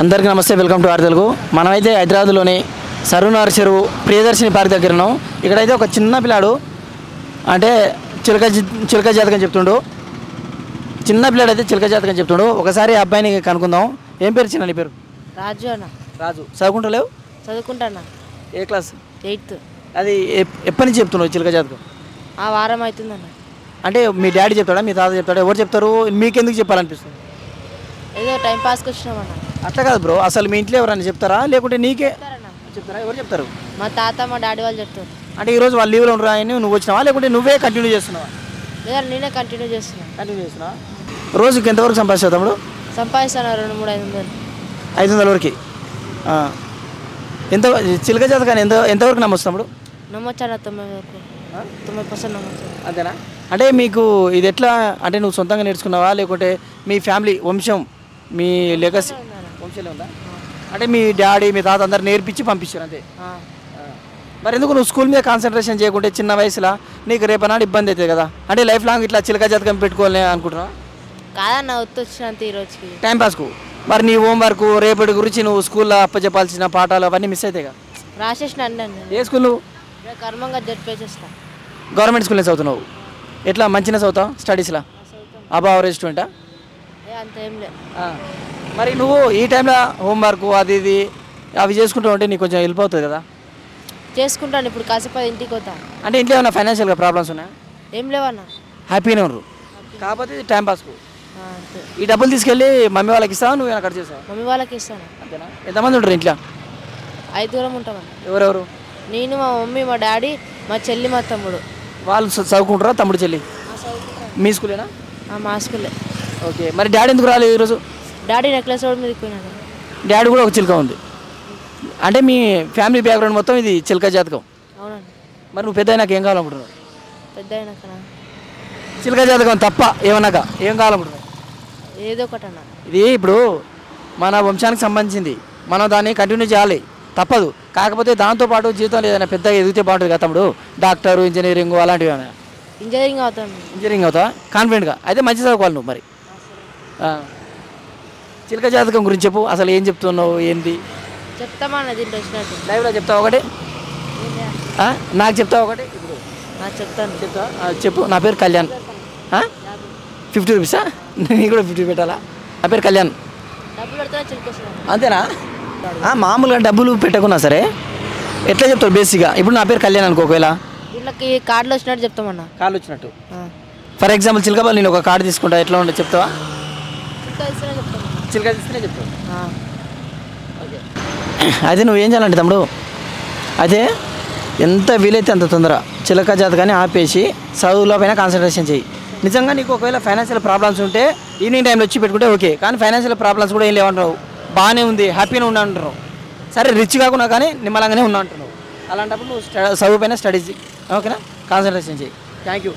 అందరికీ నమస్తే, welcome to are Telugu. మనమైతే హైదరాబాద్లోని సరూనగర్ చెరువు ప్రియదర్శిని పార్క్ దగ్గర ఉన్నాం. ఇక్కడైతే ఒక చిన్న పిల్లాడు అంటే చిలక జాతకం చెప్తుండు. చిన్న పిల్లాడు అయితే చిలక జాతకం చెప్తుండు. ఒకసారి ఆ అబ్బాయిని కనుక్కుందాం. ఏం పేరు చిన్న నీ పేరు? రాజు అన్న. రాజు. చదువుకుంటలేవు? చదువుకుంటానా. ఏ క్లాస్? 8th. అది ఎప్పటి నుంచి చెప్తున్నావు చిలక జాతకం? ఆ వారం అవుతుందన్న. అంటే మీ డాడీ చెప్తాడా, మీ తాత చెప్తాడా, ఎవరు చెప్తారు? మీకెందుకు చెప్పాలనిపిస్తుంది? ఏదో టైం పాస్కి వచ్చినామన్న. అట్లా కాదు బ్రో, అసలు మీ ఇంట్లో ఎవరైనా చెప్తారా లేకుంటే నీకే చెప్తారా? ఎవరు చెప్తారు? మా తాత మా డాడీ వాళ్ళు చెప్తారు. అంటే ఈరోజు వాళ్ళు లీవ్లో ఉండరా అని నువ్వు వచ్చినావా లేకుంటే నువ్వే కంటిన్యూ చేస్తున్నావా? లేదా నేనే కంటిన్యూ చేస్తున్నా. కంటిన్యూ చేస్తున్నా. రోజుకి ఎంతవరకు సంపాదిస్తావు తమ్ముడు? సంపాదిస్తాను 200-300-500. 500 వరకు. ఎంత చిలక జాతకాన్ని ఎంతవరకు నమ్మొచ్చు తమ్ముడు? నమ్మొచ్చాను 90 వరకు. 90% నమ్మొచ్చు. అంతేనా? అంటే మీకు ఇది ఎట్లా, అంటే నువ్వు సొంతంగా నేర్చుకున్నావా లేకుంటే మీ ఫ్యామిలీ వంశం, మీ లెగసీ వంశంలో ఉందా? అంటే మీ డాడీ మీ తాత అందరు నేర్పించి పంపించారు అంతే? మరి ఎందుకు నువ్వు స్కూల్ మీద కాన్సన్ట్రేషన్ చేయకుంటే చిన్న వయసులో నీకు రేపనాడు ఇబ్బంది అవుతుంది కదా? అంటే లైఫ్ లాంగ్ ఇట్లా చిలక జాతకం పెట్టుకోవాలని అనుకుంటున్నావా? కాదన్న, వచ్చినంత ఈ రోజుకి టైం పాస్కు. మరి నీ హోంవర్క్ రేపటి గురించి నువ్వు స్కూల్లో అప్పచెప్పాల్సిన పాఠాలు అవన్నీ మిస్ అవుతాయి కదా? రాసేసిన అన్నీ. ఏ స్కూల్ నువ్వు? కర్మంగా చేస్తా. గవర్నమెంట్ స్కూల్లో చదువుతున్నావు. ఎట్లా మంచిగా చదువుతావు స్టడీస్లో? అబౌవ్ యావరేజ్ స్టూడెంటా? అంత ఏం లేదు. మరి నువ్వు ఈ టైంలో హోంవర్క్ అది ఇది అవి చేసుకుంటూ ఉంటే నీకు కొంచెం హెల్ప్ అవుతుంది కదా? చేసుకుంటాను. ఇప్పుడు కాసేపు ఇంటికి పోతా. అంటే ఇంట్లో ఏమైనా ఫైనాన్షియల్గా ప్రాబ్లమ్స్ ఉన్నాయా? ఏం లేవన్న. హ్యాపీగానే ఉన్నారు. కాకపోతే ఇది టైం పాస్కు. అంతే. ఈ డబ్బులు తీసుకెళ్ళి మమ్మీ వాళ్ళకి ఇస్తావా, నువ్వు అక్కడ చేస్తావా? మమ్మీ వాళ్ళకి ఇస్తాను. అంతేనా? ఎంతమంది ఉంటారు ఇంట్లో? 5 ఉంటామన్న. ఎవరెవరు? నేను, మా మమ్మీ, మా డాడీ, మా చెల్లి, మా తమ్ముడు. వాళ్ళు చదువుకుంటారా? తమ్ముడు చెల్లి మీ స్కూలేనా? మా స్కూలే. ఓకే. మరి డాడీ ఎందుకు రాలేదు ఈరోజు? డాడీ నెక్లెస్ రోడ్ మీదకి పోయినాడు. డాడీ కూడా ఒక చిలుక ఉంది. అంటే మీ ఫ్యామిలీ బ్యాక్గ్రౌండ్ మొత్తం ఇది చిలక జాతకం. అవునండి. మరి నువ్వు పెద్ద అయినాక ఏం కావాలనుకుంటున్నావు? పెద్ద అయినాకనా చిలక జాతకం తప్ప ఏమన్నాక ఏం కావాలనుకుంటున్నావు? ఏదో ఒకటి అన్న. ఇది ఇప్పుడు మన వంశానికి సంబంధించింది, మనం దాన్ని కంటిన్యూ చేయాలి, తప్పదు. కాకపోతే దాంతోపాటు జీవితంలో ఏదైనా పెద్దగా ఎదిగితే బాగుంటుంది కదా తమ్ముడు? డాక్టరు, ఇంజనీరింగ్ అలాంటివి ఏమైనా? ఇంజనీరింగ్ అవుతాను. ఇంజనీరింగ్ అవుతా కాన్ఫిడెంట్గా? అయితే మంచి చదువుకోవాలి నువ్వు. మరి చిలక జాతకం గురించి చెప్పు. అసలు ఏం చెప్తున్నావు, ఏంది? చెప్తామన్న దీంట్లో వచ్చినట్టు. లైవ్లో చెప్తావు ఒకటి, నాకు చెప్తావు ఒకటి. ఇప్పుడు నాకు చెప్తాను. చెప్పు. నా పేరు కళ్యాణ్. 50 రూపీసా? నేను కూడా 50 పెట్టాలా? నా పేరు కళ్యాణ్. డబ్బులు పెడితే చిలుకొస్తాను. అంతేనా? మామూలుగా డబ్బులు పెట్టకున్నా సరే ఎట్లా చెప్తావు బేసిక్గా? ఇప్పుడు నా పేరు కళ్యాణ్ అనుకో, ఒకవేళ వీళ్ళకి కార్డులో వచ్చినట్టు చెప్తామన్న. కార్డు వచ్చినట్టు. ఫర్ ఎగ్జాంపుల్ చిలకబాల్ నేను ఒక కార్డు తీసుకుంటా, ఎట్లా ఉండే చెప్తావా? చిలక తీస్తేనే చెప్తావు. ఓకే. అయితే నువ్వు ఏం చేయాలంటే తమ్ముడు, అయితే ఎంత వీలైతే అంత తొందర చిలక జాతకాన్ని ఆపేసి చదువులో పైన కాన్సన్ట్రేషన్ చేయి. నిజంగా నీకు ఒకవేళ ఫైనాన్షియల్ ప్రాబ్లమ్స్ ఉంటే ఈవినింగ్ టైంలో వచ్చి పెట్టుకుంటే ఓకే. కానీ ఫైనాన్షియల్ ప్రాబ్లమ్స్ కూడా ఏం లేవంటారు, బాగానే ఉంది, హ్యాపీగా ఉన్నా అంటున్నావు. సరే రిచ్ కాకుండా కానీ నిమ్మలంగానే ఉన్నా అంటున్నావు. అలాంటప్పుడు నువ్వు చదువు పైన స్టడీస్ ఓకేనా కాన్సన్ట్రేషన్ చేయి. Thank you.